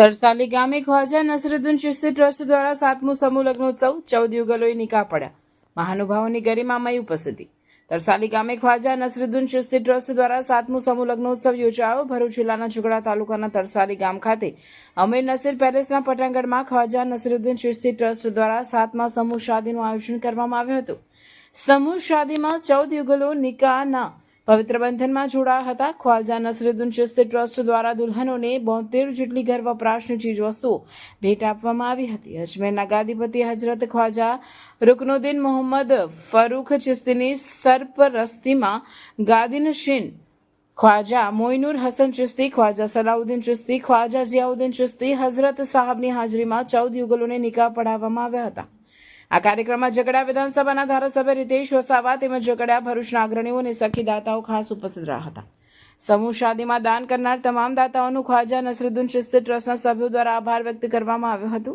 તરસાલી ગામે ખ્વાજા નસરુદ્દીન ચિશ્તી ટ્રસ્ટ દ્વારા 7મું સમૂહ લગ્નોત્સવ 14 યુગલોએ નિકાહ પડ્યા. મહાનુભાવોની ગરિમામય ઉપસ્થિતિ. તરસાલી ગામે ખ્વાજા નસરુદ્દીન ચિશ્તી ટ્રસ્ટ દ્વારા 7મું સમૂહ લગ્નોત્સવ યોજાયો. ભરૂચ જિલ્લાના ઝઘડા તાલુકાના તરસાલી ગામ ખાતે અમીર નસીર પેલેસના પટાંગણમાં ખ્વાજા નસરુદ્દીન ચિશ્તી ટ્રસ્ટ દ્વારા 7મા સમૂહ શાદીનું આયોજન કરવામાં આવ્યું હતું. સમૂહ શાદીમાં 14 યુગલો નિકાહના પવિત્ર બંધનમાં જોડાયા હતા. ખ્વાજા નસરુદ્દીન ચિશ્તી ટ્રસ્ટ દ્વારા દુલ્હનોને 72 જેટલી ઘર વપરાશની ચીજવસ્તુઓ ભેટ આપવામાં આવી હતી. અજમેરના ગાદીપતિ હજરત ખ્વાજા રુકનુદ્દીન મોહમ્મદ ફરૂખ ચિશ્તીની સરપરસ્તીમાં ગાદીનશીન ખ્વાજા મોઇનુર હસન ચિશ્તી, ખ્વાજા સલાઉદ્દીન ચિશ્તી, ખ્વાજા જિયાઉદ્દીન ચિશ્તી હઝરત સાહેબની હાજરીમાં 14 યુગલોને નિકાહ પઢાવવામાં આવ્યા હતા. આ કાર્યક્રમમાં ઝઘડા વિધાનસભાના ધારાસભ્ય રીતેશ વસાવા તેમજ ઝઘડા ભરૂચના અગ્રણીઓ અને સખીદાતાઓ ખાસ ઉપસ્થિત રહ્યા હતા. સમૂહ શાદીમાં દાન કરનાર તમામ દાતાઓનું ખ્વાજા નસરુદ્દીન ચિશ્તી ટ્રસ્ટના સભ્યો દ્વારા આભાર વ્યક્ત કરવામાં આવ્યો હતો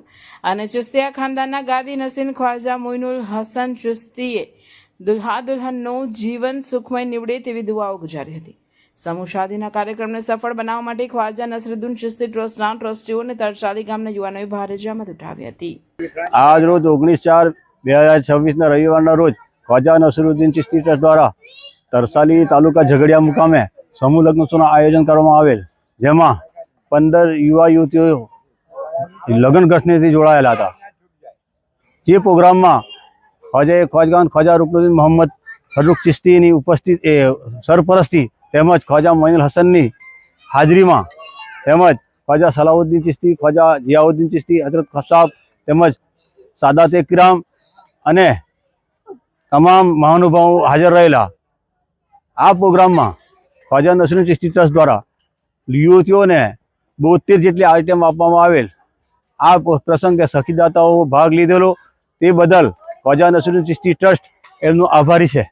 અને ચિશ્તીયા ખાનદાનના ગાદી નસીન ખ્વાજા મોઇનુલ હસન ચિશ્તીએ દુલ્હા દુલ્હનનું જીવન સુખમય નીવડે તેવી દુઆઓ ગુજારી હતી. સમૂહ શાદીના કાર્યક્રમને સફળ બનાવવા માટે ખ્વાજા નસરુદ્દીન ચિશ્તી ટ્રસ્ટના ટ્રસ્ટીઓ અને તરસાલી ગામના યુવાનોએ ભારે જહેમત ઉઠાવી હતી. આજ રોજ 19/4/2026 રવિવારના રોજ ખ્વાજા નસરુદ્દીન ચિશ્તી ટ્રસ્ટ દ્વારા તરસાલી તાલુકા ઝઘડિયા મુકામે સમૂહ લગ્નોત્સવનું આયોજન કરવામાં આવેલ, જેમાં 15 યુવા યુવતીઓ લગ્ન ગ્રસ્તથી જોડાયેલા હતા. જે પ્રોગ્રામમાં ખ્વાજા રુકનુદ્દીન મોહમ્મદ ફરૂખ ચિશ્તીની સરપરસ્તી તેમજ ખ્વાજા મોઇનુલ હસનની હાજરીમાં તેમજ ખ્વાજા સલાઉદ્દીન ચિશ્તી, ખ્વાજા જિયાઉદ્દીન ચિશ્તી, હજરત ખસાબ તેમજ સાદાતે કિરામ અને તમામ મહાનુભાવો હાજર રહેલા. આ પ્રોગ્રામમાં ખ્વાજા નસરુદ્દીન ચિશ્તી ટ્રસ્ટ દ્વારા યુવતીઓને 72 જેટલી આઇટમ આપવામાં આવેલ. આ પ્રસંગે સખીદાતાઓ ભાગ લીધેલો તે બદલ ખ્વાજા નસરુદ્દીન ચિશ્તી ટ્રસ્ટ એમનો આભારી છે.